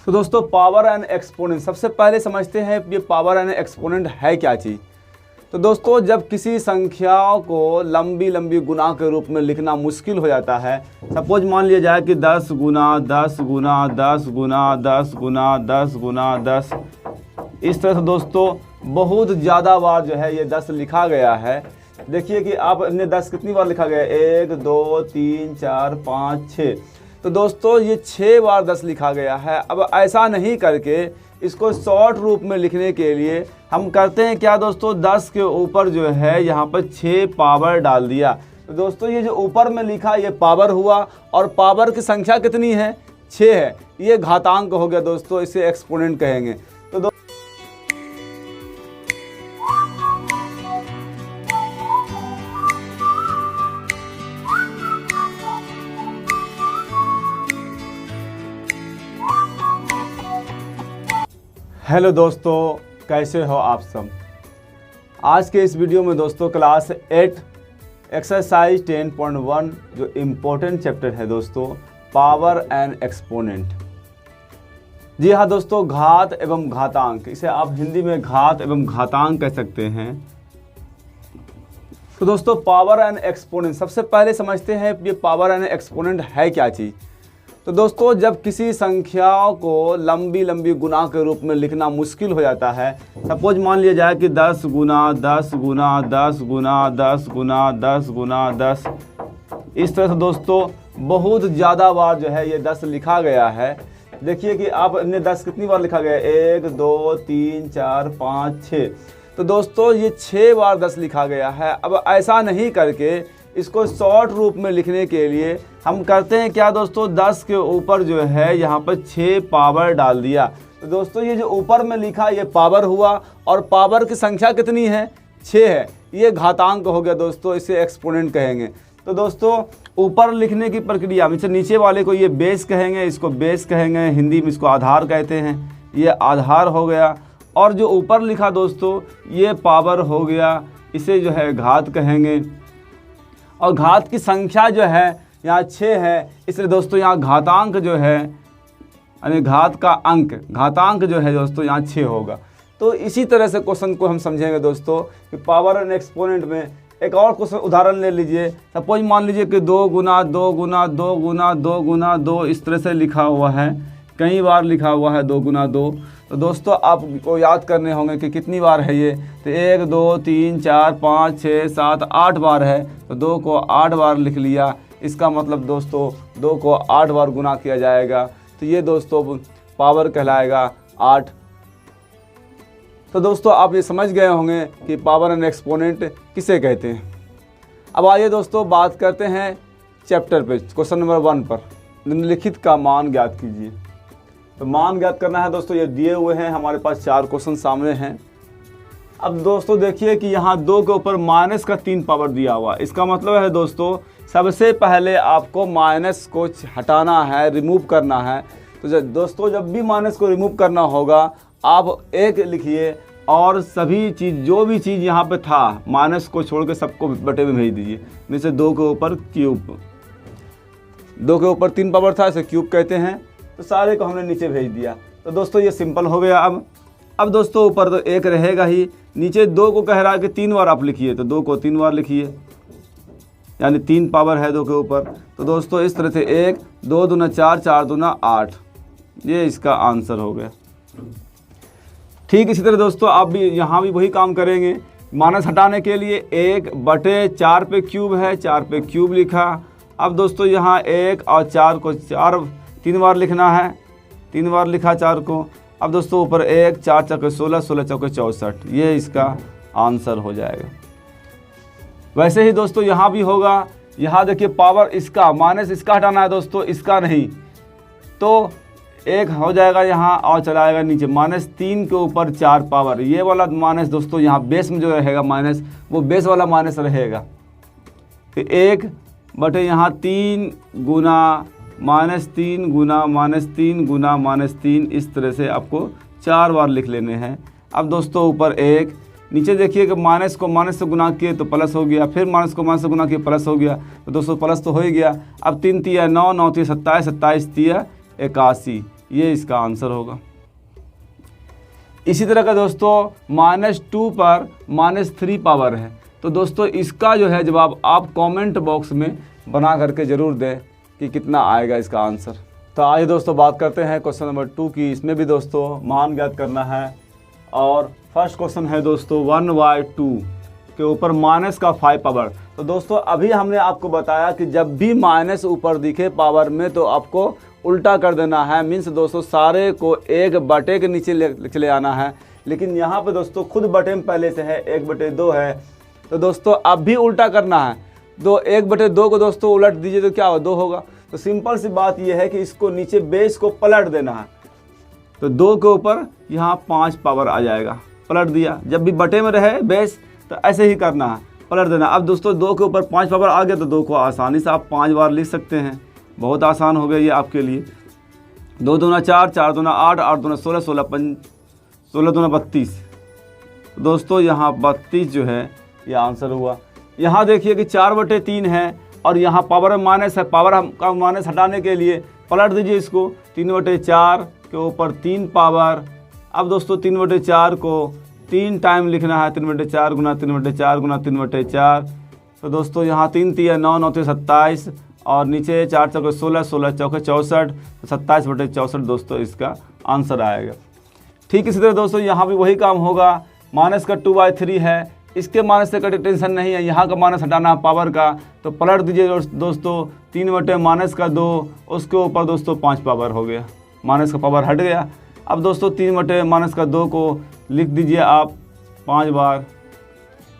तो दोस्तों power and exponent, सबसे पहले समझते हैं ये पावर एंड एक्सपोनेंट है क्या चीज़। तो दोस्तों जब किसी संख्या को लंबी लंबी गुना के रूप में लिखना मुश्किल हो जाता है, सपोज मान लिया जाए कि 10 गुना 10 गुना 10 गुना 10 गुना 10 गुना 10, इस तरह से दोस्तों बहुत ज़्यादा बार जो है ये 10 लिखा गया है। देखिए कि आपने 10 कितनी बार लिखा गया, 1 2 3 4 5 6, तो दोस्तों ये 6 बार 10 लिखा गया है। अब ऐसा नहीं करके इसको शॉर्ट रूप में लिखने के लिए हम करते हैं क्या दोस्तों, 10 के ऊपर जो है यहाँ पर 6 पावर डाल दिया। तो दोस्तों ये जो ऊपर में लिखा ये पावर हुआ और पावर की संख्या कितनी है, 6 है, ये घातांक हो गया दोस्तों, इसे एक्सपोनेंट कहेंगे। तो हेलो दोस्तों, कैसे हो आप सब। आज के इस वीडियो में दोस्तों क्लास 8 एक्सरसाइज 10.1 जो इम्पोर्टेंट चैप्टर है दोस्तों, पावर एंड एक्सपोनेंट। जी हाँ दोस्तों, घात एवं घातांक, इसे आप हिंदी में घात एवं घातांक कह सकते हैं। तो दोस्तों पावर एंड एक्सपोनेंट, सबसे पहले समझते हैं ये पावर एंड एक्सपोनेंट है क्या चीज़। तो दोस्तों जब किसी संख्या को लंबी लंबी गुना के रूप में लिखना मुश्किल हो जाता है, सपोज मान लिया जाए कि 10 गुना 10 गुना 10 गुना 10 गुना 10 गुना 10, इस तरह से दोस्तों बहुत ज़्यादा बार जो है ये 10 लिखा गया है। देखिए कि आपने 10 कितनी बार लिखा गया, 1 2 3 4 5 6, तो दोस्तों ये 6 बार 10 लिखा गया है। अब ऐसा नहीं करके इसको शॉर्ट रूप में लिखने के लिए हम करते हैं क्या दोस्तों, 10 के ऊपर जो है यहाँ पर 6 पावर डाल दिया। तो दोस्तों ये जो ऊपर में लिखा ये पावर हुआ और पावर की संख्या कितनी है, 6 है, ये घातांक हो गया दोस्तों, इसे एक्सपोनेंट कहेंगे। तो दोस्तों ऊपर लिखने की प्रक्रिया में नीचे वाले को ये बेस कहेंगे, इसको बेस कहेंगे, हिंदी में इसको आधार कहते हैं, ये आधार हो गया। और जो ऊपर लिखा दोस्तों ये पावर हो गया, इसे जो है घात कहेंगे। और घात की संख्या जो है यहाँ 6 है, इसलिए दोस्तों यहाँ घातांक जो है यानी घात का अंक, घातांक जो है दोस्तों यहाँ 6 होगा। तो इसी तरह से क्वेश्चन को हम समझेंगे दोस्तों कि पावर एंड एक्सपोनेंट में। एक और क्वेश्चन उदाहरण ले लीजिए, सपोज मान लीजिए कि 2 गुना 2 गुना 2 गुना 2 गुना 2, इस तरह से लिखा हुआ है, कई बार लिखा हुआ है 2 गुना 2। तो दोस्तों आपको याद करने होंगे कि कितनी बार है ये, तो 1 2 3 4 5 6 7 8 बार है, तो 2 को 8 बार लिख लिया। इसका मतलब दोस्तों 2 को 8 बार गुना किया जाएगा, तो ये दोस्तों पावर कहलाएगा 8। तो दोस्तों आप ये समझ गए होंगे कि पावर एंड एक्सपोनेंट किसे कहते हैं। अब आइए दोस्तों बात करते हैं चैप्टर पे, क्वेश्चन नंबर 1 पर, निम्नलिखित का मान ज्ञात कीजिए। तो मान ज्ञात करना है दोस्तों, ये दिए हुए हैं हमारे पास 4 क्वेश्चन सामने हैं। अब दोस्तों देखिए कि यहाँ 2 के ऊपर माइनस का 3 पावर दिया हुआ, इसका मतलब है दोस्तों सबसे पहले आपको माइनस को हटाना है, रिमूव करना है। तो दोस्तों जब भी माइनस को रिमूव करना होगा आप 1 लिखिए और सभी चीज़ जो भी चीज़ यहाँ पे था माइनस को छोड़ के सबको बटे में भेज दीजिए। जैसे 2 के ऊपर क्यूब, 2 के ऊपर 3 पावर था, इसे क्यूब कहते हैं, तो सारे को हमने नीचे भेज दिया। तो दोस्तों ये सिंपल हो गया। अब दोस्तों ऊपर तो 1 रहेगा ही, नीचे 2 को कह रहा है कि 3 बार आप लिखिए, तो 2 को 3 बार लिखिए, यानी 3 पावर है 2 के ऊपर। तो दोस्तों इस तरह से 1 2 दूना 4 4 दूना 8, ये इसका आंसर हो गया। ठीक इसी तरह दोस्तों आप भी यहाँ भी वही काम करेंगे। माइनस हटाने के लिए 1/4 पे क्यूब है, 4 पे क्यूब लिखा। अब दोस्तों यहाँ 1 और 4 को 3 बार लिखना है, 3 बार लिखा 4 को। अब दोस्तों ऊपर 1 4 चौके 16 16 चौके 64, ये इसका आंसर हो जाएगा। वैसे ही दोस्तों यहाँ भी होगा, यहाँ देखिए पावर इसका, माइनस इसका हटाना है दोस्तों, इसका नहीं, तो 1 हो जाएगा यहाँ और चला आएगा नीचे, -3 के ऊपर 4 पावर, ये वाला माइनस दोस्तों यहाँ बेस में जो रहेगा माइनस, वो बेस वाला माइनस रहेगा। तो 1 बटे यहाँ 3 गुना -3 गुना -3 गुना -3, इस तरह से आपको 4 बार लिख लेने हैं। अब दोस्तों ऊपर 1, नीचे देखिए कि माइनस को माइनस से गुना किए तो प्लस हो गया, फिर माइनस को माइनस से गुना किए प्लस हो गया, तो दोस्तों प्लस तो हो ही गया। अब 3 तिया 9, 9 तिया 27, 27 तिया 81, ये इसका आंसर होगा। इसी तरह का दोस्तों -2 पर -3 पावर है। तो दोस्तों इसका जो है जवाब आप कमेंट बॉक्स में बना करके ज़रूर दें कि कितना आएगा इसका आंसर। तो आइए दोस्तों बात करते हैं क्वेश्चन नंबर 2 की। इसमें भी दोस्तों मान ज्ञात करना है और फर्स्ट क्वेश्चन है दोस्तों 1/2 के ऊपर -5 पावर। तो दोस्तों अभी हमने आपको बताया कि जब भी माइनस ऊपर दिखे पावर में तो आपको उल्टा कर देना है। मीन्स दोस्तों सारे को 1/2 के नीचे चले आना है। लेकिन यहाँ पे दोस्तों खुद बटे में पहले से है 1/2 है, तो दोस्तों अब भी उल्टा करना है। 1/2 को दोस्तों उलट दीजिए तो क्या होगा, 2 होगा। तो सिंपल सी बात यह है कि इसको नीचे बेस को पलट देना है। तो 2 के ऊपर यहाँ 5 पावर आ जाएगा, पलट दिया। जब भी बटे में रहे बेस तो ऐसे ही करना है, पलट देना। अब दोस्तों 2 के ऊपर 5 पावर आ गया तो 2 को आसानी से आप 5 बार लिख सकते हैं। बहुत आसान हो गया ये आपके लिए। 2 दूना 4, 4 दूना 8, 8 दूना 16, 16 दूना 32। दोस्तों यहाँ 32 जो है ये आंसर हुआ। यहाँ देखिए कि 4/3 है और यहाँ पावर में माइनस है। पावर का माइनस हटाने के लिए पलट दीजिए इसको। 3/4 के ऊपर 3 पावर। अब दोस्तों 3/4 को 3 टाइम लिखना है। 3/4 गुना 3/4 गुना 3/4। तो दोस्तों यहाँ 3 3 9 9 27 और नीचे 4 चौके 16, 16 चौके 64, 27/64 दोस्तों इसका आंसर आएगा। ठीक इसी तरह दोस्तों यहाँ भी वही काम होगा। माइनस का 2/3 है, इसके माइनस से कभी टेंशन नहीं है। यहाँ का माइनस हटाना है पावर का, तो पलट दीजिए दोस्तों। 3/-2 उसके ऊपर दोस्तों 5 पावर हो गया, माइनस का पावर हट गया। अब दोस्तों 3/-2 को लिख दीजिए आप 5 बार।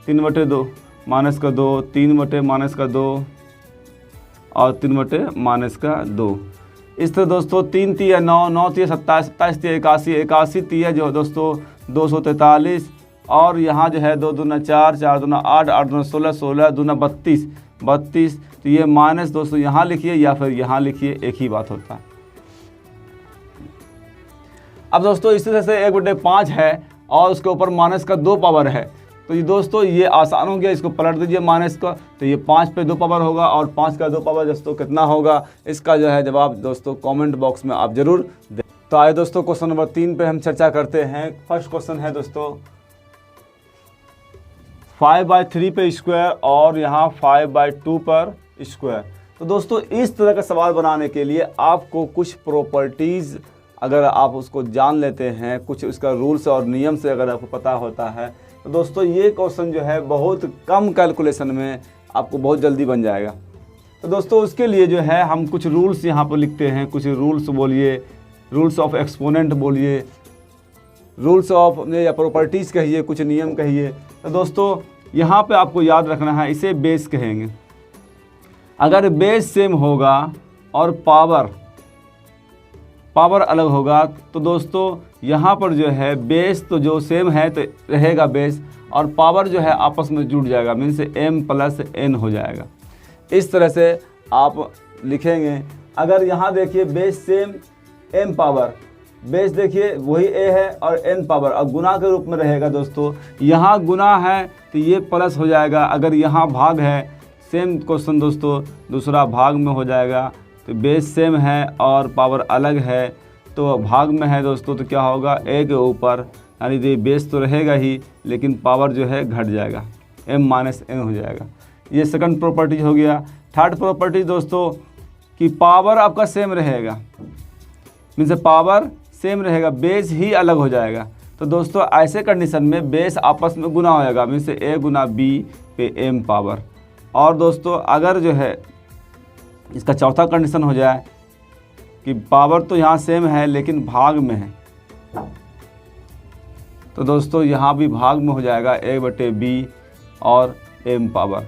3/2 -2, 3/-2 और 3/-2। इस तरह दोस्तों 3 3 9, 9 3 27, 27 3 81, 81 3 जो दोस्तों 243 और यहाँ जो है 2 दूना 4, 4 दूना 8, 8 दूना 16, 16 दूना 32, 32। तो ये माइनस दोस्तों यहाँ लिखिए या फिर यहाँ लिखिए, एक ही बात होता है। अब दोस्तों इसी तरह से 1/5 है और उसके ऊपर माइनस का 2 पावर है। तो ये दोस्तों ये आसान हो गया, इसको पलट दीजिए माइनस का, तो ये 5 पे 2 पावर होगा और 5 का 2 पावर दोस्तों कितना होगा, इसका जो है जवाब दोस्तों कमेंट बॉक्स में आप जरूर दें। तो आइए दोस्तों क्वेश्चन नंबर 3 पे हम चर्चा करते हैं। फर्स्ट क्वेश्चन है दोस्तों 5/3 पे स्क्वायर और यहाँ 5/2 पर स्क्वायर। तो दोस्तों इस तरह का सवाल बनाने के लिए आपको कुछ प्रॉपर्टीज़ अगर आप उसको जान लेते हैं, कुछ उसका रूल्स और नियम से अगर आपको पता होता है, तो दोस्तों ये क्वेश्चन जो है बहुत कम कैलकुलेशन में आपको बहुत जल्दी बन जाएगा। तो दोस्तों उसके लिए जो है हम कुछ रूल्स यहाँ पर लिखते हैं। कुछ रूल्स बोलिए, रूल्स ऑफ एक्सपोनेंट बोलिए, रूल्स ऑफ या प्रॉपर्टीज़ कहिए, कुछ नियम कहिए। तो दोस्तों यहाँ पे आपको याद रखना है, इसे बेस कहेंगे। अगर बेस सेम होगा और पावर अलग होगा तो दोस्तों यहाँ पर जो है बेस तो जो सेम है तो रहेगा बेस, और पावर जो है आपस में जुड़ जाएगा, मीन्स m+n हो जाएगा। इस तरह से आप लिखेंगे। अगर यहाँ देखिए base same m power, base देखिए वही a है और n पावर, और गुना के रूप में रहेगा दोस्तों। यहाँ गुना है तो ये प्लस हो जाएगा। अगर यहाँ भाग है, सेम क्वेश्चन दोस्तों दूसरा भाग में हो जाएगा। तो बेस सेम है और पावर अलग है तो भाग में है दोस्तों, तो क्या होगा a के ऊपर, यानी बेस तो रहेगा ही लेकिन पावर जो है घट जाएगा, m-n हो जाएगा। ये सेकंड प्रॉपर्टी हो गया। थर्ड प्रॉपर्टी दोस्तों कि पावर आपका सेम रहेगा, मीन्स पावर सेम रहेगा, बेस ही अलग हो जाएगा। तो दोस्तों ऐसे कंडीशन में बेस आपस में गुना हो जाएगा, मीन्स a गुना b पे m पावर। और दोस्तों अगर जो है इसका चौथा कंडीशन हो जाए कि पावर तो यहाँ सेम है लेकिन भाग में है, तो दोस्तों यहाँ भी भाग में हो जाएगा a/b और m पावर।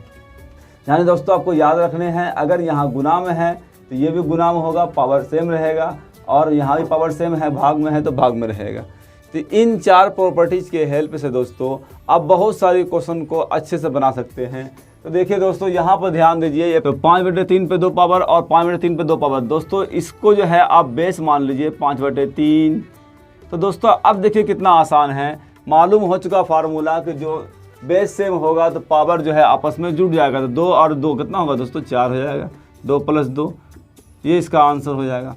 यानी दोस्तों आपको याद रखने हैं, अगर यहाँ गुना में है तो ये भी गुना में होगा, पावर सेम रहेगा, और यहाँ भी पावर सेम है, भाग में है तो भाग में रहेगा। तो इन 4 प्रॉपर्टीज़ के हेल्प से दोस्तों आप बहुत सारी क्वेश्चन को अच्छे से बना सकते हैं। तो देखिए दोस्तों यहाँ पर ध्यान दीजिए, ये 5/3 पे 2 पावर और 5/3 पे 2 पावर। दोस्तों इसको जो है आप बेस मान लीजिए 5/3। तो दोस्तों अब देखिए कितना आसान है, मालूम हो चुका फार्मूला कि जो बेस सेम होगा तो पावर जो है आपस में जुड़ जाएगा। तो 2 और 2 कितना होगा दोस्तों, 4 हो जाएगा। 2 + 2 ये इसका आंसर हो जाएगा।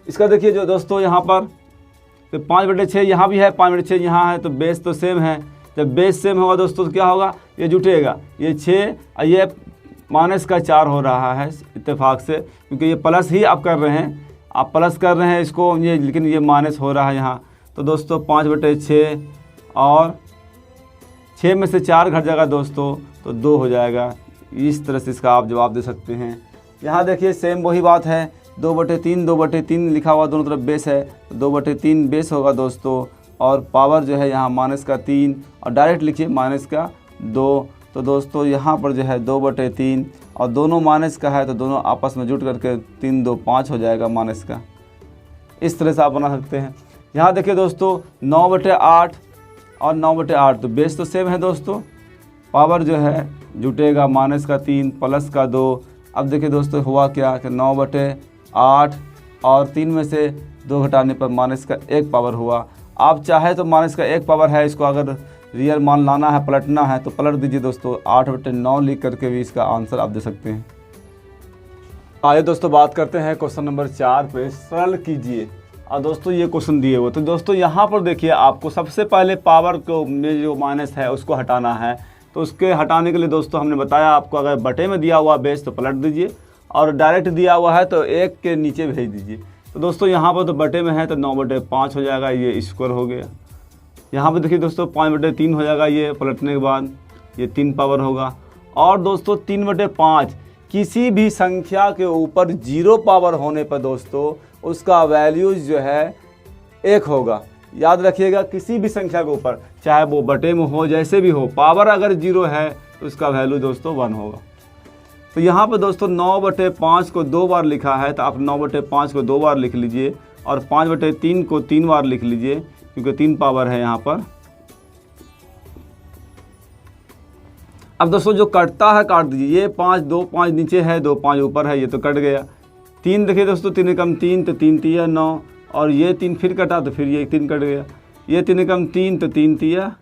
इसका देखिए जो दोस्तों यहाँ पर तो 5/6 यहाँ भी है, 5/6 यहाँ है, तो बेस तो सेम है। जब बेस सेम होगा दोस्तों तो क्या होगा, ये जुटेगा, ये 6 और ये -4 हो रहा है इत्तेफाक से, क्योंकि ये प्लस ही आप कर रहे हैं, आप प्लस कर रहे हैं इसको ये, लेकिन ये माइनस हो रहा है यहाँ। तो दोस्तों 5/6 और 6 में से 4 घट जाएगा दोस्तों तो 2 हो जाएगा। इस तरह से इसका आप जवाब दे सकते हैं। यहाँ देखिए सेम वही बात है, 2/3 2/3 लिखा हुआ दोनों तरफ बेस है, तो 2/3 बेस होगा दोस्तों, और पावर जो है यहाँ -3 और डायरेक्ट लिखिए -2। तो दोस्तों यहाँ पर जो है 2/3 और दोनों माइनस का है, तो दोनों आपस में जुट करके 3 2 5 हो जाएगा माइनस का। इस तरह से आप बना सकते हैं। यहाँ देखिए दोस्तों 9/8 और 9/8, तो बेस तो सेम है दोस्तों, पावर जो है जुटेगा -3 +2। अब देखिए दोस्तों हुआ क्या कि 9/8 और 3 में से 2 घटाने पर -1 पावर हुआ। आप चाहे तो -1 पावर है, इसको अगर रियल मान लाना है, पलटना है तो पलट दीजिए दोस्तों, 8/9 लिख करके भी इसका आंसर आप दे सकते हैं। आइए दोस्तों बात करते हैं क्वेश्चन नंबर 4 पे, सरल कीजिए। और दोस्तों ये क्वेश्चन दिए हुए, तो दोस्तों यहाँ पर देखिए आपको सबसे पहले पावर को में जो माइनस है उसको हटाना है। तो उसके हटाने के लिए दोस्तों हमने बताया आपको, अगर बटे में दिया हुआ बेस तो पलट दीजिए, और डायरेक्ट दिया हुआ है तो 1 के नीचे भेज दीजिए। तो दोस्तों यहाँ पर तो बटे में है तो 9/5 हो जाएगा, ये स्क्वायर हो गया। यहाँ पर देखिए दोस्तों 5/3 हो जाएगा, ये पलटने के बाद ये 3 पावर होगा। और दोस्तों 3/5 किसी भी संख्या के ऊपर 0 पावर होने पर दोस्तों उसका वैल्यूज जो है 1 होगा। याद रखिएगा, किसी भी संख्या के ऊपर, चाहे वो बटे में हो, जैसे भी हो, पावर अगर 0 है तो उसका वैल्यू दोस्तों 1 होगा। तो यहाँ पर दोस्तों 9/5 को 2 बार लिखा है, तो आप 9/5 को 2 बार लिख लीजिए, और 5/3 को 3 बार लिख लीजिए, क्योंकि 3 पावर है यहाँ पर। अब दोस्तों जो कटता है काट दीजिए, ये 5 2 5 नीचे है, 2 5 ऊपर है, ये तो कट गया। 3 देखिए दोस्तों, 3 कम 3 तो 3 तिया 9, और ये 3 फिर कटा तो फिर ये 3 कट गया, ये 3 कम 3 तो 3 तिया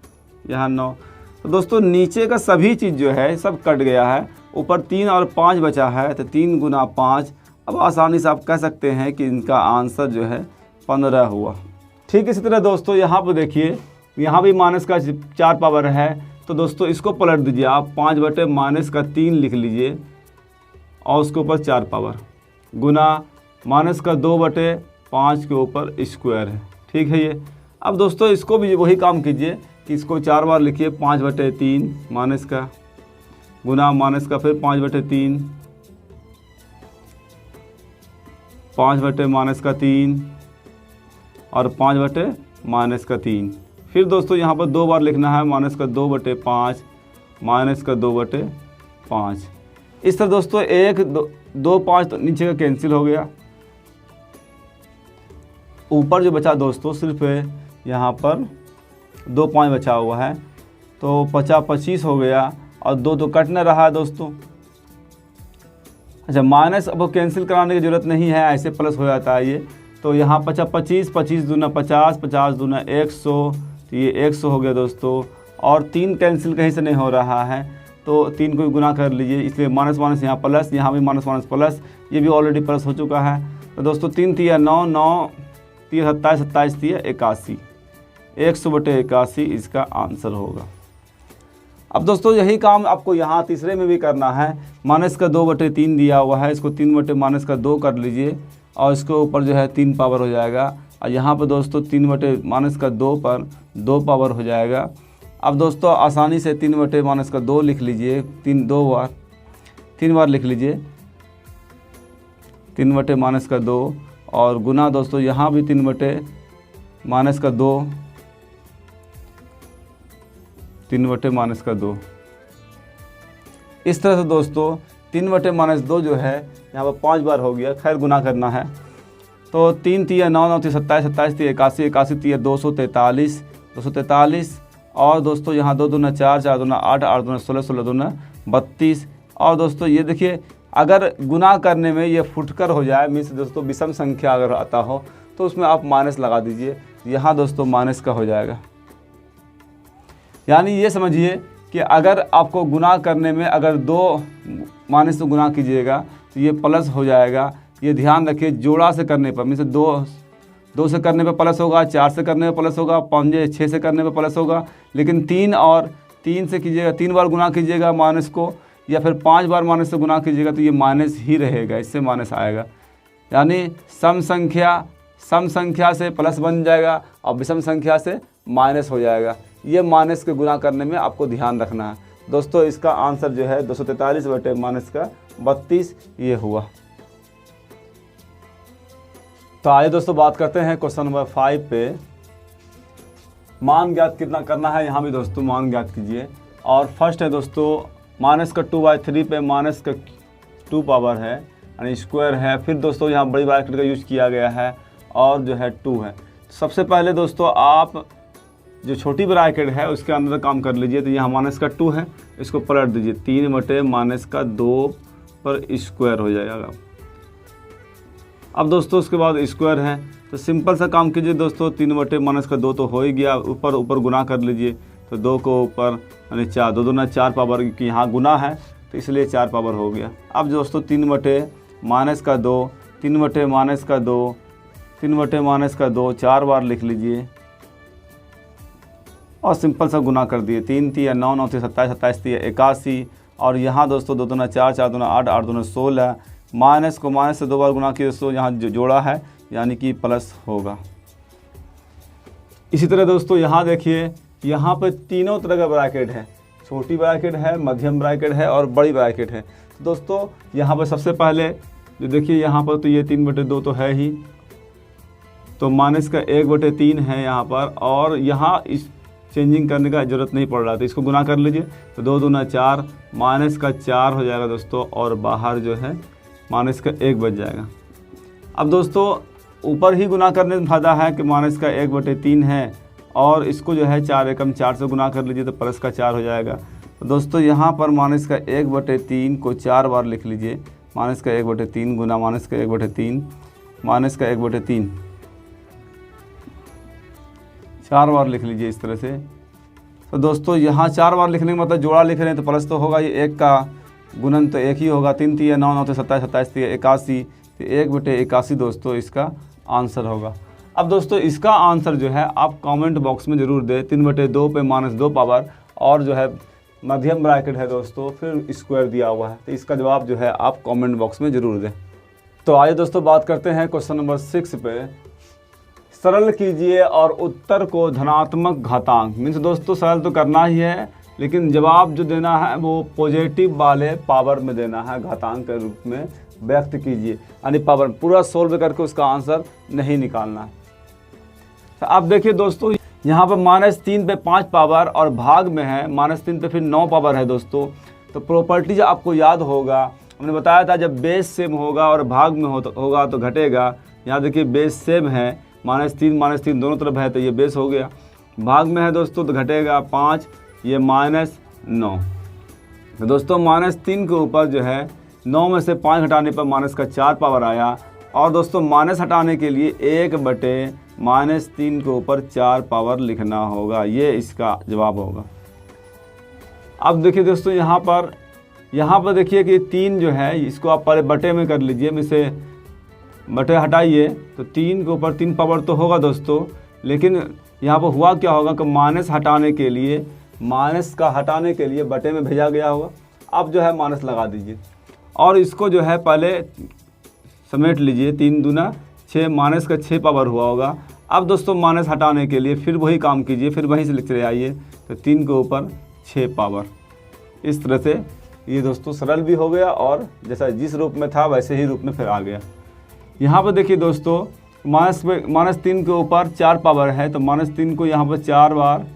यहाँ 9। तो दोस्तों नीचे का सभी चीज़ जो है सब कट गया है, ऊपर 3 और 5 बचा है, तो 3 × 5। अब आसानी से आप कह सकते हैं कि इनका आंसर जो है 15 हुआ। ठीक इसी तरह दोस्तों यहाँ पर देखिए, यहाँ भी -4 पावर है, तो दोस्तों इसको पलट दीजिए आप, 5/-3 लिख लीजिए, और उसके ऊपर 4 पावर गुना -2/5 के ऊपर स्क्वायर है। ठीक है ये। अब दोस्तों इसको भी वही काम कीजिए कि इसको 4 बार लिखिए, 5/3 माइनस का गुना माइनस का, फिर 5/3 5/-3 और 5/-3। फिर दोस्तों यहाँ पर 2 बार लिखना है, -2/5 -2/5। इस तरह दोस्तों 1 2 5 तो नीचे का कैंसिल हो गया, ऊपर जो बचा दोस्तों सिर्फ यहाँ पर 2 5 बचा हुआ है, तो 25 हो गया, और 2 तो कट न रहा है दोस्तों। अच्छा माइनस अब कैंसिल कराने की ज़रूरत नहीं है, ऐसे प्लस हो जाता है ये। तो यहाँ 25 25 दूना 50 50 दूना 100, तो ये 100 हो गया दोस्तों। और 3 कैंसिल कहीं से नहीं हो रहा है, तो 3 को भी गुना कर लीजिए, इसलिए माइनस माइनस यहाँ प्लस, यहाँ भी माइनस माइनस प्लस, ये भी ऑलरेडी प्लस हो चुका है। तो दोस्तों 3 तिया 9 9 3 27 27 तिया 81, 100/81 इसका आंसर होगा। अब दोस्तों यही काम आपको यहाँ तीसरे में भी करना है। -2/3 दिया हुआ है, इसको 3/-2 कर लीजिए, और इसके ऊपर जो है 3 पावर हो जाएगा, और यहाँ पर दोस्तों 3/-2 पर 2 पावर हो जाएगा। अब दोस्तों आसानी से 3/-2 लिख लीजिए, 3 बार लिख लीजिए, 3/-2, और गुना दोस्तों यहाँ भी 3/-2 3/-2। इस तरह से दोस्तों 3/-2 जो है यहाँ पर 5 बार हो गया, खैर गुना करना है। तो 3 तिया 9 9 तिया 27 27 तिया 81 81 तिया 243, और दोस्तों यहाँ 2 दूना 4 4 दूना 8 8 दूना 16 16 दूना 32। और दोस्तों ये देखिए, अगर गुना करने में ये फुटकर हो जाए, मीन्स दोस्तों विषम संख्या अगर आता हो तो उसमें आप माइनस लगा दीजिए, यहाँ दोस्तों माइनस का हो जाएगा। यानी ये समझिए कि अगर आपको गुना करने में अगर 2 माइनस से गुना कीजिएगा तो ये प्लस हो जाएगा, ये ध्यान रखिए, जोड़ा से करने पर मीन्स दो से करने पर प्लस होगा, 4 से करने पर प्लस होगा, 5 से करने पर प्लस होगा। लेकिन 3 से कीजिएगा, 3 बार गुना कीजिएगा माइनस को, या फिर 5 बार माइनस से गुना कीजिएगा तो ये माइनस ही रहेगा, इससे माइनस आएगा। यानी सम संख्या से प्लस बन जाएगा और विषम संख्या से माइनस हो जाएगा। ये माइनस के गुना करने में आपको ध्यान रखना है दोस्तों। इसका आंसर जो है 243 बटे माइनस का 32 ये हुआ। तो आइए दोस्तों बात करते हैं क्वेश्चन नंबर 5 पे। मान ज्ञात कितना करना है, यहाँ भी दोस्तों मान ज्ञात कीजिए। और फर्स्ट है दोस्तों माइनस का 2/3 पे माइनस का 2 पावर है यानी स्क्वायर है। फिर दोस्तों यहाँ बड़ी ब्रैकेट का यूज किया गया है और जो है 2 है। सबसे पहले दोस्तों आप जो छोटी ब्रैकेट है उसके अंदर काम कर लीजिए। तो यहाँ माइनस का 2 है, इसको पलट दीजिए, 3 बटे माइनस का 2 पर स्क्वायर हो जाएगा। अब दोस्तों उसके बाद स्क्वायर है तो सिंपल सा काम कीजिए दोस्तों, 3 बटे माइनस का 2 तो हो ही गया, ऊपर गुना कर लीजिए। तो 2 को ऊपर यानी 4, 2 दूना 4 पावर, क्योंकि यहाँ गुना है तो इसलिए 4 पावर हो गया। अब दोस्तों 3 बटे माइनस का 2, 3 बटे माइनस का 2, 3 बटे माइनस का 2 4 बार लिख लीजिए और सिंपल सा गुना कर दिए। 3 3 9 9 27 27 81। और यहाँ दोस्तों 2 दूना 4, 4 दूना 8, 8 दूना 16। माइनस को माइनस से 2 बार गुना किए दोस्तों, यहाँ जो जोड़ा है यानी कि प्लस होगा। इसी तरह दोस्तों यहाँ देखिए, यहाँ पे तीनों तरह का ब्रैकेट है, छोटी ब्रैकेट है, मध्यम ब्रैकेट है और बड़ी ब्रैकेट है। तो दोस्तों यहाँ पर सबसे पहले जो देखिए यहाँ पर तो ये 3 बटे 2 तो है ही, तो माइनस का 1 बटे 3 है यहाँ पर। और यहाँ इस चेंजिंग करने का ज़रूरत नहीं पड़ रहा, तो इसको गुना कर लीजिए। तो 2 दूना 4, माइनस का 4 हो जाएगा दोस्तों, और बाहर जो है माइनस का 1 बच जाएगा। अब दोस्तों ऊपर ही गुना करने में फ़ायदा है कि माइनस का 1 बटे 3 है, और इसको जो है 4 एकम 4 से गुना कर लीजिए तो प्लस का 4 हो जाएगा। तो दोस्तों यहाँ पर माइनस का 1 बटे 3 को 4 बार लिख लीजिए। माइनस का 1 बटे 3 गुना माइनस का 1 बटे 3, माइनस का 1 बटे 3 4 बार लिख लीजिए इस तरह से। तो दोस्तों यहाँ 4 बार लिखने का मतलब जोड़ा लिख रहे हैं तो प्लस तो होगा, ये 1 का गुणन तो 1 ही होगा। 3 3 9 9 27 27 81, तो 1 बटे 81 दोस्तों इसका आंसर होगा। अब दोस्तों इसका आंसर जो है आप कमेंट बॉक्स में ज़रूर दें। 3 बटे 2 पे माइनस 2 पावर और जो है मध्यम ब्रैकेट है दोस्तों, फिर स्क्वायर दिया हुआ है, तो इसका जवाब जो है आप कमेंट बॉक्स में ज़रूर दें। तो आइए दोस्तों बात करते हैं क्वेश्चन नंबर 6 पे। सरल कीजिए और उत्तर को धनात्मक घातांक, मीन्स दोस्तों सरल तो करना ही है, लेकिन जवाब जो देना है वो पॉजिटिव वाले पावर में देना है, घातांक के रूप में व्यक्त कीजिए, यानी पावर पूरा सोल्व करके उसका आंसर नहीं निकालना है। तो आप देखिए दोस्तों यहाँ पर -3 पे 5 पावर और भाग में है -3 पे फिर 9 पावर है दोस्तों। तो प्रॉपर्टीज आपको याद होगा, हमने बताया था जब बेस सेम होगा और भाग में होगा तो घटेगा। यहाँ देखिए बेस सेम है, -3 दोनों तरफ है तो ये बेस हो गया, भाग में है दोस्तों तो घटेगा 5, ये -9। तो दोस्तों -3 के ऊपर जो है 9 में से 5 हटाने पर माइनस का 4 पावर आया, और दोस्तों माइनस हटाने के लिए 1 बटे -3 के ऊपर 4 पावर लिखना होगा, ये इसका जवाब होगा। अब देखिए दोस्तों यहाँ पर देखिए कि 3 जो है इसको आप पहले बटे में कर लीजिए, में से बटे हटाइए तो 3 के ऊपर 3 पावर तो होगा दोस्तों, लेकिन यहाँ पर हुआ क्या होगा कि माइनस का हटाने के लिए बटे में भेजा गया होगा। अब जो है माइनस लगा दीजिए और इसको जो है पहले समेट लीजिए, 3 दूना 6, माइनस का 6 पावर हुआ होगा। अब दोस्तों माइनस हटाने के लिए फिर वही काम कीजिए, फिर वहीं से लिखते आइए, तो 3 के ऊपर 6 पावर। इस तरह से ये दोस्तों सरल भी हो गया और जैसा जिस रूप में था वैसे ही रूप में फिर आ गया। यहाँ पर देखिए दोस्तों -3 के ऊपर 4 पावर है, तो -3 को यहाँ पर 4 बार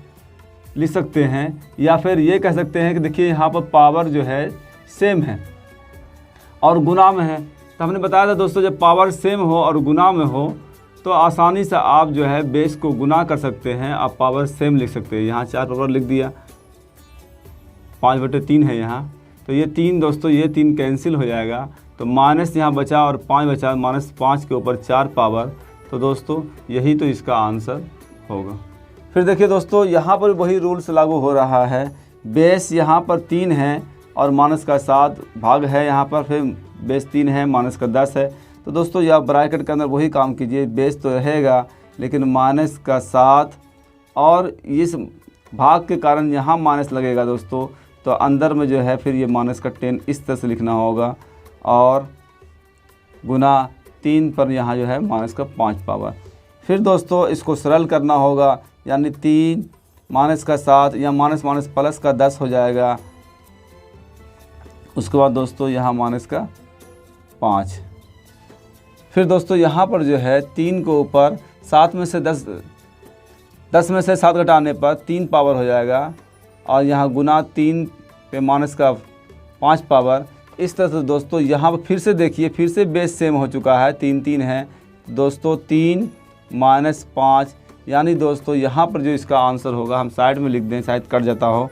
लिख सकते हैं, या फिर ये कह सकते हैं कि देखिए यहाँ पर पावर जो है सेम है और गुना में है। तो हमने बताया था दोस्तों जब पावर सेम हो और गुना में हो तो आसानी से आप जो है बेस को गुना कर सकते हैं, आप पावर सेम लिख सकते हैं। यहाँ 4 पावर लिख दिया, 5 बटे 3 है यहाँ, तो ये 3 दोस्तों ये 3 कैंसिल हो जाएगा, तो माइनस यहाँ बचा और 5 बचा, -5 के ऊपर 4 पावर। तो दोस्तों यही तो इसका आंसर होगा। फिर देखिए दोस्तों यहाँ पर वही रूल्स लागू हो रहा है, बेस यहाँ पर 3 है और -7 भाग है, यहाँ पर फिर बेस 3 है, -10 है, तो दोस्तों यह ब्रैकेट के अंदर वही काम कीजिए, बेस तो रहेगा लेकिन माइनस का 7 और इस भाग के कारण यहाँ माइनस लगेगा दोस्तों, तो अंदर में जो है फिर ये माइनस का 10 इस तरह से लिखना होगा और गुना 3 पर यहाँ जो है माइनस का 5 पावर। फिर दोस्तों इसको सरल करना होगा, यानी 3 माइनस का 7 या माइनस माइनस प्लस का 10 हो जाएगा। उसके बाद दोस्तों यहाँ माइनस का 5। फिर दोस्तों यहाँ पर जो है 3 के ऊपर 7 में से 10 में से 7 घटाने पर 3 पावर हो जाएगा और यहाँ गुना 3 पे माइनस का 5 पावर। इस तरह से दोस्तों यहाँ पर फिर से देखिए, फिर से बेस सेम हो चुका है, 3 3 है दोस्तों, 3 माइनस 5, यानी दोस्तों यहाँ पर जो इसका आंसर होगा, हम साइड में लिख दें शायद कट जाता हो,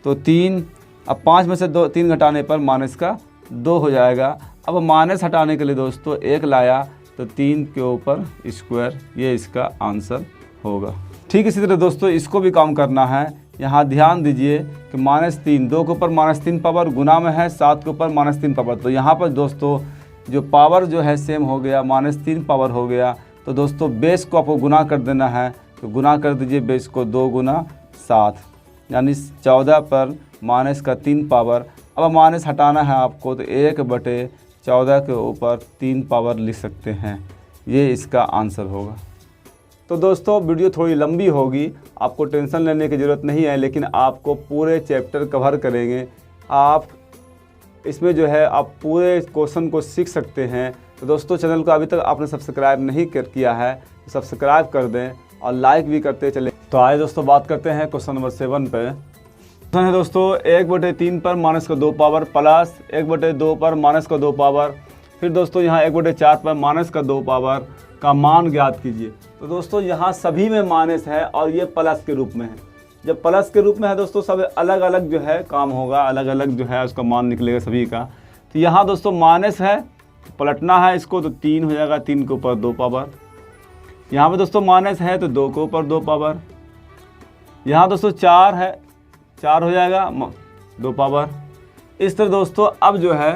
तो 3, अब 5 में से 3 घटाने पर माइनस का 2 हो जाएगा। अब माइनस हटाने के लिए दोस्तों 1 लाया तो 3 के ऊपर स्क्वायर, ये इसका आंसर होगा। ठीक इसी तरह दोस्तों इसको भी काम करना है। यहाँ ध्यान दीजिए कि -3, 2 के ऊपर -3 पावर गुना में है 7 के ऊपर -3 पावर, तो यहाँ पर दोस्तों जो पावर जो है सेम हो गया, -3 पावर हो गया। तो दोस्तों बेस को आपको गुना कर देना है, तो गुना कर दीजिए बेस को 2 गुना 7, यानी 14 पर माइनस का 3 पावर। अब माइनस हटाना है आपको, तो 1/14 के ऊपर 3 पावर लिख सकते हैं, ये इसका आंसर होगा। तो दोस्तों वीडियो थोड़ी लंबी होगी, आपको टेंशन लेने की ज़रूरत नहीं है, लेकिन आपको पूरे चैप्टर कवर करेंगे। आप इसमें जो है आप पूरे क्वेश्चन को सीख सकते हैं। तो दोस्तों चैनल को अभी तक आपने सब्सक्राइब नहीं किया है तो सब्सक्राइब कर दें और लाइक भी करते चले। तो आइए दोस्तों बात करते हैं क्वेश्चन नंबर 7 पे। क्वेश्चन है दोस्तों 1/3 पर माइनस का 2 पावर प्लस 1/2 पर माइनस का 2 पावर। फिर दोस्तों यहाँ 1/4 पर माइनस का 2 पावर का मान ज्ञात कीजिए। तो दोस्तों यहाँ सभी में माइनस है और ये प्लस के रूप में है। जब प्लस के रूप में है दोस्तों सब अलग अलग जो है काम होगा, अलग अलग जो है उसका मान निकलेगा सभी का। तो यहाँ दोस्तों माइनस है, पलटना है इसको, तो 3 हो जाएगा, 3 के ऊपर 2 पावर। यहाँ पे दोस्तों माइनस है तो 2 के ऊपर 2 पावर। यहाँ दोस्तों 4 है, 4 हो जाएगा 2 पावर। इस तरह दोस्तों अब जो है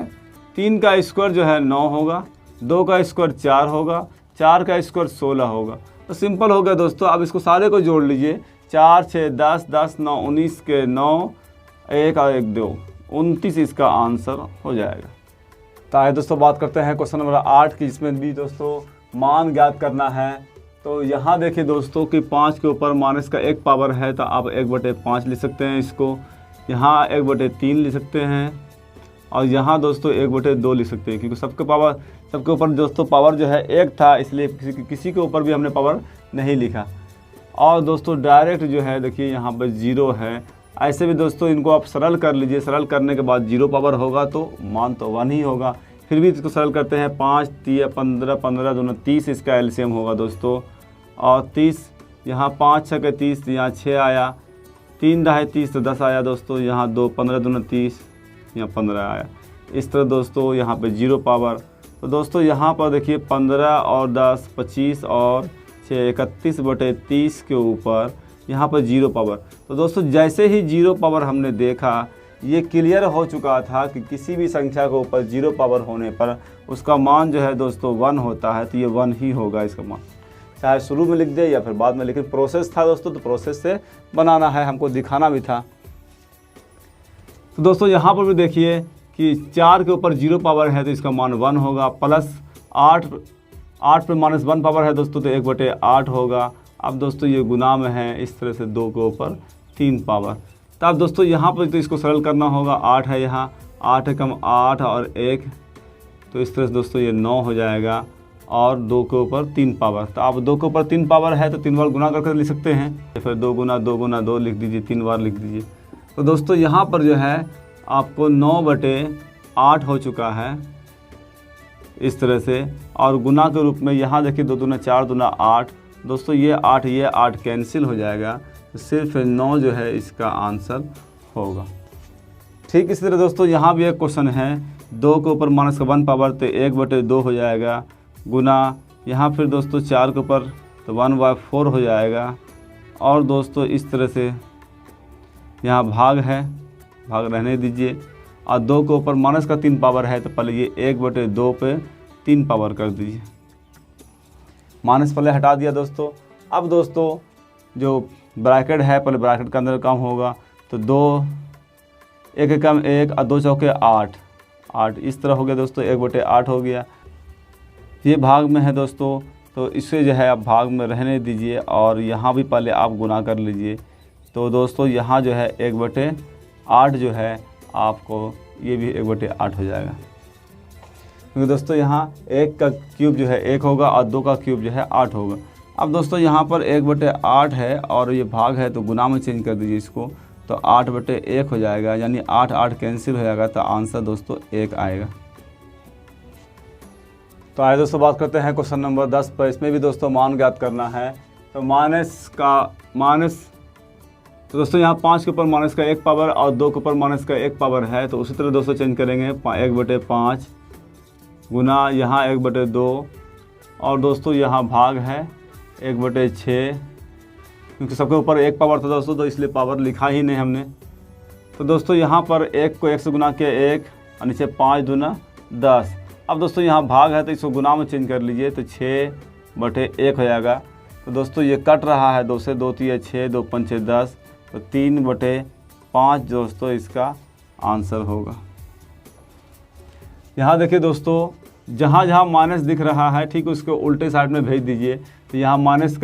3 का स्क्वायर जो है 9 होगा, 2 का स्क्वायर 4 होगा, 4 का स्क्वायर 16 होगा। तो सिंपल हो गया दोस्तों। अब इसको सारे को जोड़ लीजिए, 4 6 10 10 9 19 के 9 1 और 1 2 29 इसका आंसर हो जाएगा। तो आइए दोस्तों बात करते हैं क्वेश्चन नंबर 8 की, जिसमें भी दोस्तों मान ज्ञात करना है। तो यहाँ देखिए दोस्तों कि 5 के ऊपर माइनस का 1 पावर है, तो आप 1/5 लिख सकते हैं इसको। यहाँ 1/3 लिख सकते हैं और यहाँ दोस्तों 1/2 लिख सकते हैं, क्योंकि सबके ऊपर दोस्तों पावर जो है 1 था, इसलिए किसी के ऊपर भी हमने पावर नहीं लिखा। और दोस्तों डायरेक्ट जो है देखिए यहाँ पर 0 है। ऐसे भी दोस्तों इनको आप सरल कर लीजिए, सरल करने के बाद 0 पावर होगा तो मान तो 1 ही होगा। फिर भी इसको सरल करते हैं, 5 3 15 15 दूना 30 इसका एलसीएम होगा दोस्तों। और 30 यहाँ 5 6 के 30, यहाँ 6 आया, 3 10 30 तो 10 आया दोस्तों। यहाँ 2 15 दूना 30, यहाँ 15 आया। इस तरह दोस्तों यहाँ पे 0 पावर। तो दोस्तों यहाँ पर देखिए 15 और 10 25 और 6 31/30 के ऊपर यहाँ पर 0 पावर। तो दोस्तों जैसे ही 0 पावर हमने देखा, ये क्लियर हो चुका था कि किसी भी संख्या के ऊपर 0 पावर होने पर उसका मान जो है दोस्तों 1 होता है, तो ये 1 ही होगा इसका मान, चाहे शुरू में लिख दे या फिर बाद में। लेकिन प्रोसेस था दोस्तों, तो प्रोसेस से बनाना है, हमको दिखाना भी था। तो दोस्तों यहाँ पर भी देखिए कि 4 के ऊपर 0 पावर है तो इसका मान 1 होगा, प्लस 8 पे -1 पावर है दोस्तों, तो 1/8 होगा। अब दोस्तों ये गुना में है, इस तरह से 2 के ऊपर 3 पावर। तो अब दोस्तों यहाँ पर तो इसको सरल करना होगा, 8 है, यहाँ 8 है कम 8 और 1, तो इस तरह से दोस्तों ये 9 हो जाएगा और 2 के ऊपर 3 पावर। तो आप 2 के ऊपर 3 पावर है तो 3 बार गुना करके लिख सकते हैं, या फिर 2 गुना 2 लिख दीजिए, 3 बार लिख दीजिए। तो दोस्तों यहाँ पर जो है आपको 9/8 हो चुका है इस तरह से। और गुना के रूप में यहाँ देखिए 2 दूना 4 दूना 8 दोस्तों, ये 8 कैंसिल हो जाएगा, तो सिर्फ 9 जो है इसका आंसर होगा। ठीक इसी तरह दोस्तों यहाँ भी एक क्वेश्चन है, 2 के ऊपर माइनस का 1 पावर, तो 1/2 हो जाएगा, गुना यहाँ फिर दोस्तों 4 के ऊपर तो 1/4 हो जाएगा। और दोस्तों इस तरह से यहाँ भाग है, भाग रहने दीजिए। और 2 के ऊपर माइनस का 3 पावर है, तो पहले ये 1/2 पे 3 पावर कर दीजिए। माइनस पहले हटा दिया दोस्तों। अब दोस्तों जो ब्रैकेट है, पहले ब्रैकेट के अंदर काम होगा, तो 2 1 एकम 1 और 2 चौके 8 8 इस तरह हो गया दोस्तों, 1/8 हो गया। ये भाग में है दोस्तों, तो इसे जो है आप भाग में रहने दीजिए और यहाँ भी पहले आप गुना कर लीजिए। तो दोस्तों यहाँ जो है 1/8 जो है आपको ये भी 1/8 हो जाएगा, क्योंकि दोस्तों यहाँ 1 का क्यूब जो है 1 होगा और 2 का क्यूब जो है 8 होगा। अब दोस्तों यहाँ पर 1/8 है और ये भाग है, तो गुना में चेंज कर दीजिए इसको, तो 8/1 हो जाएगा, यानी 8 8 कैंसिल हो जाएगा, तो आंसर दोस्तों 1 आएगा। तो आइए दोस्तों बात करते हैं क्वेश्चन नंबर 10 पर। इसमें भी दोस्तों मान ज्ञात करना है। तो तो दोस्तों यहाँ 5 के ऊपर माइनस का 1 पावर और 2 के ऊपर माइनस का 1 पावर है, तो उसी तरह दोस्तों चेंज करेंगे। 1/5 गुना यहाँ 1/2 और दोस्तों यहाँ भाग है 1/6, क्योंकि सबके ऊपर 1 पावर था दोस्तों, तो इसलिए पावर लिखा ही नहीं हमने। तो दोस्तों यहाँ पर 1 को 1 से गुना किया 1 और नीचे 5 दूना 10। अब दोस्तों यहाँ भाग है, तो इसको गुना में चेंज कर लीजिए, तो 6/1 हो जाएगा। तो दोस्तों ये कट रहा है 2 से, 2 3 6 2 5 10, तो 3/5 दोस्तों इसका आंसर होगा। यहाँ देखिए दोस्तों, जहाँ जहाँ माइनस दिख रहा है ठीक उसको उल्टे साइड में भेज दीजिए। तो यहाँ माइनस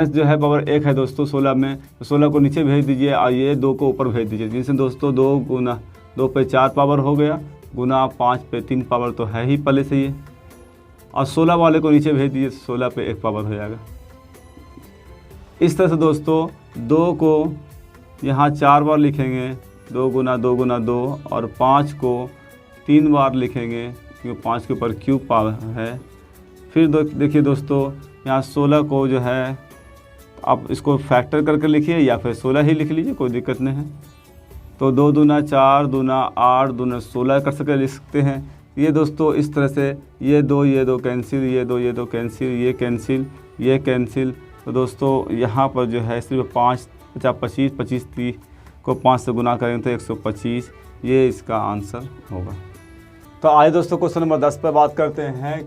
जो है पावर 1 है दोस्तों 16 में, तो 16 को नीचे भेज दीजिए और ये 2 को ऊपर भेज दीजिए। जिससे दोस्तों 2 गुना 2 पे 4 पावर हो गया, गुना 5 पे 3 पावर तो है ही पहले से ही, और 16 वाले को नीचे भेज दीजिए, 16 पे 1 पावर हो जाएगा। इस तरह से दोस्तों 2 को यहाँ 4 बार लिखेंगे, 2 गुना 2 गुना 2, और 5 को 3 बार लिखेंगे क्योंकि 5 के ऊपर क्यूब पावर है। फिर देखिए दोस्तों यहाँ 16 को जो है आप इसको फैक्टर करके लिखिए या फिर 16 ही लिख लीजिए, कोई दिक्कत नहीं है। तो 2 दूना 4 दूना 8 दूना 16 कर सके लिख सकते हैं। ये दोस्तों इस तरह से ये 2 कैंसिल, ये 2 कैंसिल, ये कैंसिल, ये कैंसिल। तो दोस्तों यहाँ पर जो है सिर्फ 5 50 25 30 को 5 से गुना करेंगे तो 125, ये इसका आंसर होगा। तो आइए दोस्तों क्वेश्चन नंबर 10 पर बात करते हैं।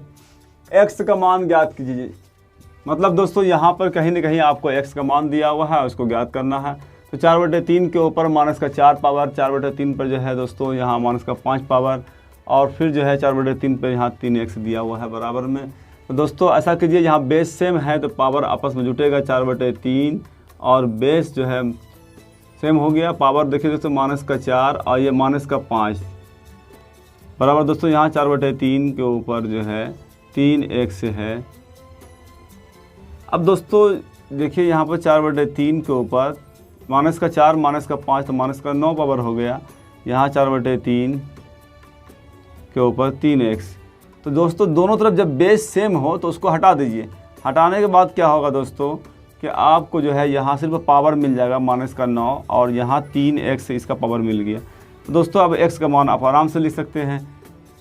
x का मान ज्ञात कीजिए। मतलब दोस्तों यहाँ पर कहीं ना कहीं आपको x का मान दिया हुआ है, उसको ज्ञात करना है। तो 4/3 के ऊपर माइनस का 4 पावर, 4/3 पर जो है दोस्तों यहाँ माइनस का 5 पावर, और फिर जो है 4/3 पर यहाँ 3x दिया हुआ है बराबर में। तो दोस्तों ऐसा कीजिए, यहाँ बेस सेम है तो पावर आपस में जुटेगा, 4/3 और बेस जो है सेम हो गया। पावर देखिए दोस्तों माइनस का 4 और ये माइनस का 5 बराबर दोस्तों यहाँ 4/3 के ऊपर जो है 3x है। अब दोस्तों देखिए यहाँ पर 4/3 के ऊपर माइनस का 4 माइनस का 5 तो माइनस का 9 पावर हो गया, यहाँ 4/3 के ऊपर 3x। तो दोस्तों दोनों तरफ जब बेस सेम हो तो उसको हटा दीजिए। हटाने के बाद क्या होगा दोस्तों कि आपको जो है यहाँ सिर्फ पावर मिल जाएगा माइनस का 9 और यहाँ 3x इसका पावर मिल गया। तो दोस्तों अब x का मान आप आराम से लिख सकते हैं।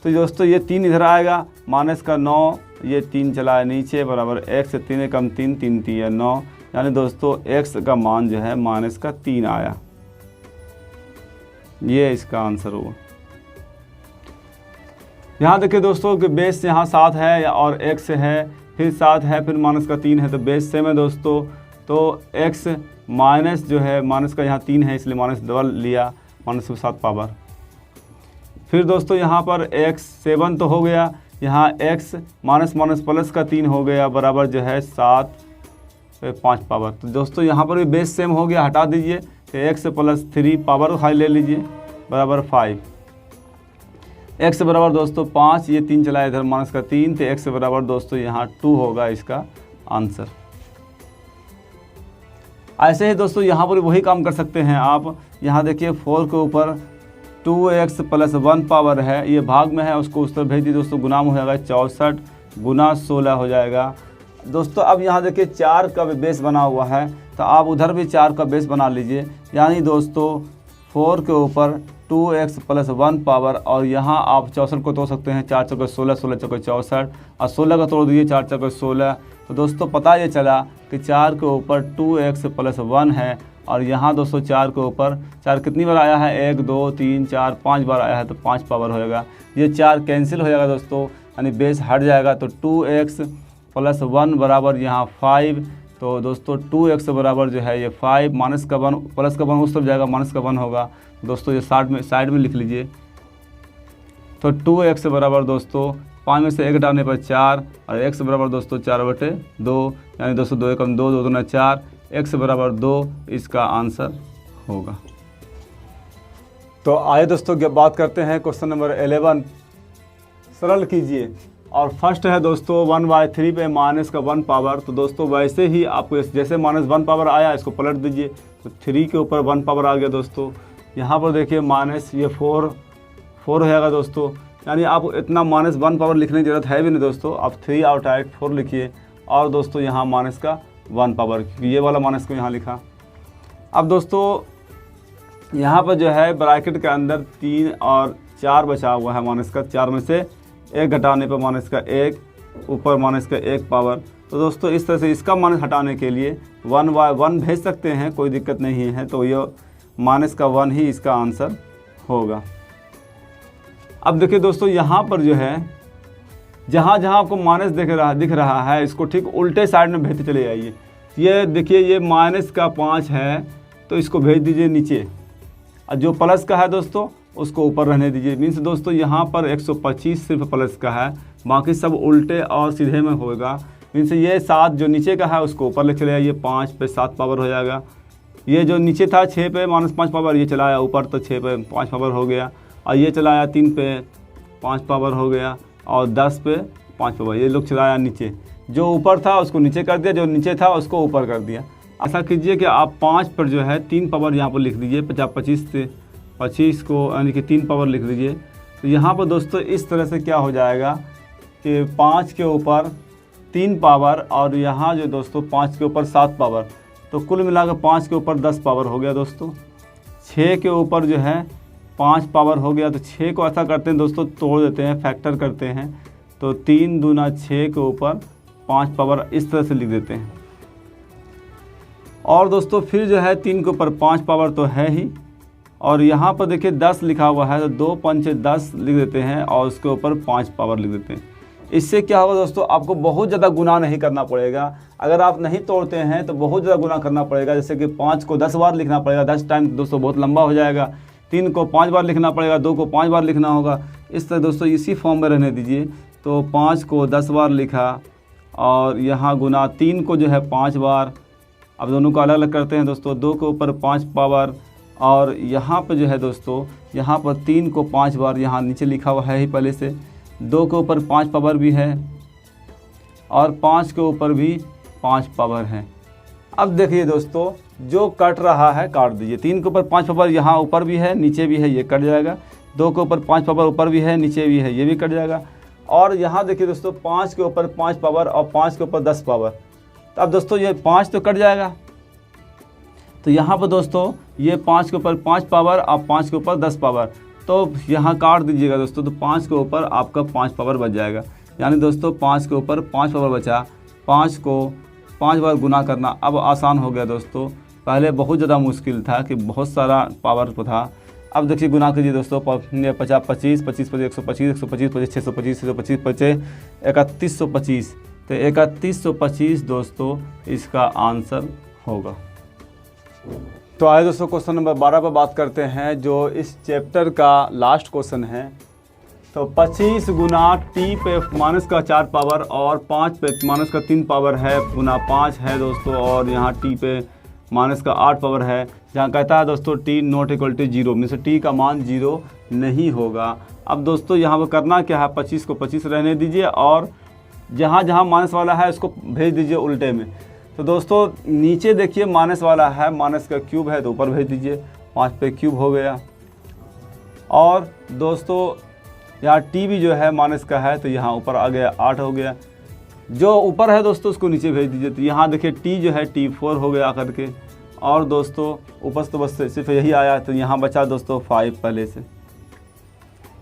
तो दोस्तों ये 3 इधर आएगा, माइनस का 9, ये 3 चला है नीचे बराबर x, 3 कम 3 3 3 9, यानी दोस्तों x का मान जो है माइनस का 3 आया। ये इसका आंसर होगा। यहाँ देखिए दोस्तों कि बेस यहाँ 7 है और x है, फिर 7 है, फिर माइनस का 3 है, तो बेस सेम है दोस्तों। तो x माइनस जो है माइनस का यहाँ 3 है इसलिए माइनस डबल लिया, माइनस का 7 पावर। फिर दोस्तों यहाँ पर x 7 तो हो गया, यहाँ x माइनस माइनस प्लस का 3 हो गया बराबर जो है 7 पे 5 पावर। तो दोस्तों यहाँ पर भी बेस सेम हो गया, हटा दीजिए, तो x + 3 पावर हाई ले लीजिए बराबर 5। x बराबर दोस्तों 5, ये 3 चला इधर माइनस का 3, तो x बराबर दोस्तों यहाँ 2 होगा इसका आंसर। ऐसे ही दोस्तों यहाँ पर वही काम कर सकते हैं आप। यहाँ देखिए 4 के ऊपर 2x + 1 पावर है, ये भाग में है, उसको उस तरफ भेज दिए दोस्तों, गुना में हो जाएगा 64 गुना 16 हो जाएगा दोस्तों। अब यहाँ देखिए 4 का भी बेस बना हुआ है, तो आप उधर भी 4 का बेस बना लीजिए। यानी दोस्तों 4 के ऊपर 2x + 1 पावर, और यहाँ आप 64 को तोड़ सकते हैं, 4 चौके 16, 16 चौके 64, और 16 का तोड़ दीजिए 4 चौके 16। तो दोस्तों पता ये चला कि 4 के ऊपर 2x + 1 है और यहाँ दोस्तों 4 के ऊपर 4 कितनी बार आया है, 1 2 3 4 5 बार आया है, तो 5 पावर होएगा। ये 4 कैंसिल हो जाएगा दोस्तों, यानी बेस हट जाएगा। तो 2x + 1 बराबर यहाँ 5। तो दोस्तों 2x बराबर जो है ये 5, माइनस का 1 प्लस का 1 उस तरफ जाएगा, माइनस का 1 होगा। दोस्तों ये साइड में लिख लीजिए। तो 2x बराबर दोस्तों 5 में से 1 डालने पर 4 और x बराबर दोस्तों 4/2, यानी दोस्तों 2 × 2 2 × 4, x बराबर 2 इसका आंसर होगा। तो आइए दोस्तों बात करते हैं क्वेश्चन नंबर 11। सरल कीजिए। और फर्स्ट है दोस्तों 1/3 पे माइनस का 1 पावर। तो दोस्तों वैसे ही आपको जैसे -1 पावर आया इसको पलट दीजिए, तो 3 के ऊपर 1 पावर आ गया दोस्तों। यहाँ पर देखिए माइनस ये 4 हो जाएगा दोस्तों, यानी आपको इतना -1 पावर लिखने की ज़रूरत है भी नहीं दोस्तों, आप 3 आउट 4 लिखिए। और दोस्तों यहाँ माइनस का 1 पावर, ये वाला माइनस को यहाँ लिखा। अब दोस्तों यहाँ पर जो है ब्रैकेट के अंदर 3 और 4 बचा हुआ है माइनस का, 4 में से 1 घटाने पर माइनस का 1, ऊपर माइनस का 1 पावर। तो दोस्तों इस तरह से इसका माइनस हटाने के लिए 1/1 भेज सकते हैं, कोई दिक्कत नहीं है। तो ये माइनस का 1 ही इसका आंसर होगा। अब देखिए दोस्तों यहाँ पर जो है जहाँ आपको माइनस दिख रहा है इसको ठीक उल्टे साइड में भेजते चले जाइए। ये देखिए ये माइनस का 5 है तो इसको भेज दीजिए नीचे, और जो प्लस का है दोस्तों उसको ऊपर रहने दीजिए। मीन्स दोस्तों यहाँ पर 125 सिर्फ प्लस का है, बाकी सब उल्टे और सीधे में होगा। मीन्स ये 7 जो नीचे का है उसको ऊपर ले चले आइए, 5 पे 7 पावर हो जाएगा। ये जो नीचे था 6 पे -5 पावर, ये चलाया ऊपर तो 6 पे 5 पावर हो गया, और ये चलाया 3 पे 5 पावर हो गया, और 10 पे 5 पावर। ये लोग चलाया नीचे, जो ऊपर था उसको नीचे कर दिया, जो नीचे था उसको ऊपर कर दिया। ऐसा कीजिए कि आप 5 पर जो है 3 पावर यहाँ पर लिख दीजिए, 25 से 25 को यानी कि 3 पावर लिख दीजिए। तो यहाँ पर दोस्तों इस तरह से क्या हो जाएगा कि 5 के ऊपर 3 पावर और यहाँ जो दोस्तों 5 के ऊपर 7 पावर, तो कुल मिलाकर 5 के ऊपर 10 पावर हो गया दोस्तों। 6 के ऊपर जो है 5 पावर हो गया। तो 6 को ऐसा करते हैं दोस्तों, तोड़ देते हैं, फैक्टर करते हैं। तो 3 दूना 6 के ऊपर 5 पावर इस तरह से लिख देते हैं। और दोस्तों फिर जो है 3 के ऊपर 5 पावर तो है ही, और यहाँ पर देखिए 10 लिखा हुआ है, तो 2 पंचे 10 लिख देते हैं और उसके ऊपर 5 पावर लिख देते हैं। इससे क्या होगा दोस्तों, आपको बहुत ज़्यादा गुना नहीं करना पड़ेगा। अगर आप नहीं तोड़ते हैं तो बहुत ज़्यादा गुना करना पड़ेगा, जैसे कि 5 को 10 बार लिखना पड़ेगा, 10 टाइम दोस्तों बहुत लंबा हो जाएगा। 3 को 5 बार लिखना पड़ेगा, 2 को 5 बार लिखना होगा। इस तरह दोस्तों इसी फॉर्म में रहने दीजिए। तो 5 को 10 बार लिखा, और यहाँ गुना 3 को जो है 5 बार। अब दोनों को अलग अलग करते हैं दोस्तों। 2 के ऊपर 5 पावर, और यहाँ पर जो है दोस्तों यहाँ पर 3 को 5 बार, यहाँ नीचे लिखा हुआ है ही पहले से। 2 के ऊपर 5 पावर भी है, और 5 के ऊपर भी 5 पावर है। अब देखिए दोस्तों जो कट रहा है काट दीजिए। 3 के ऊपर 5 पावर यहाँ ऊपर भी है नीचे भी है, ये कट जाएगा। 2 के ऊपर 5 पावर ऊपर भी है नीचे भी है, ये भी कट जाएगा। और यहाँ देखिए दोस्तों 5 के ऊपर 5 पावर और 5 के ऊपर 10 पावर, तो अब दोस्तों ये 5 तो कट जाएगा। तो यहाँ पर दोस्तों ये 5 के ऊपर 5 पावर और 5 के ऊपर 10 पावर, तो यहाँ काट दीजिएगा दोस्तों। तो 5 के ऊपर आपका 5 पावर बच जाएगा, यानी दोस्तों 5 के ऊपर 5 पावर बचा। 5 को 5 बार गुना करना अब आसान हो गया दोस्तों, पहले बहुत ज़्यादा मुश्किल था कि बहुत सारा पावर था। अब देखिए गुना कीजिए दोस्तों, 50 25 25 125 125 25 625 625 25 3125। तो 3125 दोस्तों इसका आंसर होगा। तो आइए दोस्तों क्वेश्चन नंबर 12 पर बात करते हैं, जो इस चैप्टर का लास्ट क्वेश्चन है। तो 25 गुना टी पे माइनस का 4 पावर और 5 पे माइनस का 3 पावर है, गुना 5 है दोस्तों, और यहाँ टी पे माइनस का 8 पावर है। जहाँ कहता है दोस्तों T not equal to 0, means T का मान 0 नहीं होगा। अब दोस्तों यहाँ पर करना क्या है, 25 को 25 रहने दीजिए, और जहाँ जहाँ माइनस वाला है उसको भेज दीजिए उल्टे में। तो दोस्तों नीचे देखिए माइनस वाला है, माइनस का क्यूब है तो ऊपर भेज दीजिए, 5 पे क्यूब हो गया। और दोस्तों यहाँ टी भी जो है माइनस का है तो यहाँ ऊपर आ गया 8 हो गया। जो ऊपर है दोस्तों उसको नीचे भेज दीजिए। तो यहाँ देखिए टी जो है T4 हो गया करके, और दोस्तों ऊपर से तो बस सिर्फ यही आया, तो यहाँ बचा दोस्तों 5 पहले से,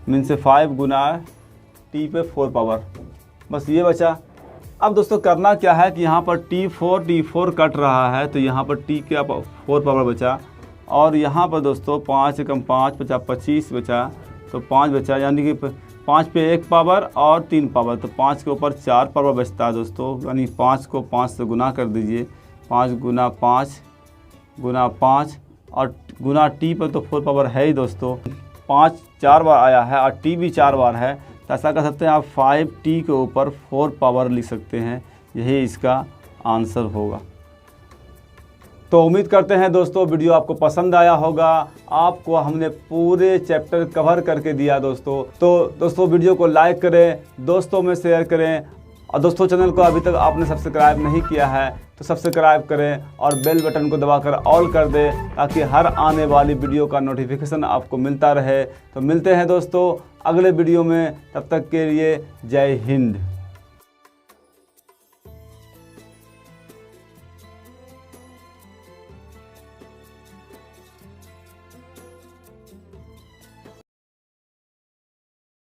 मीन से 5 गुना टी पे 4 पावर, बस ये बचा। अब दोस्तों करना क्या है कि यहाँ पर T4 कट रहा है, तो यहाँ पर T के 4 पावर बचा, और यहाँ पर दोस्तों 5 कम 5 बचा 25 बचा, तो 5 बचा, यानी कि 5 पे 1 पावर और 3 पावर, तो 5 के ऊपर 4 पावर बचता है दोस्तों। यानी 5 को 5 से गुना कर दीजिए, 5 गुना 5 गुना 5, और गुना T पर तो 4 पावर है ही दोस्तों। 5 4 बार आया है और T भी 4 बार है, तो ऐसा कर सकते हैं आप 5T के ऊपर 4 पावर लिख सकते हैं। यही इसका आंसर होगा। तो उम्मीद करते हैं दोस्तों वीडियो आपको पसंद आया होगा। आपको हमने पूरे चैप्टर कवर करके दिया दोस्तों। तो दोस्तों वीडियो को लाइक करें, दोस्तों में शेयर करें, और दोस्तों चैनल को अभी तक आपने सब्सक्राइब नहीं किया है तो सब्सक्राइब करें और बेल बटन को दबाकर ऑल कर दें, ताकि हर आने वाली वीडियो का नोटिफिकेशन आपको मिलता रहे। तो मिलते हैं दोस्तों अगले वीडियो में, तब तक के लिए जय हिंद।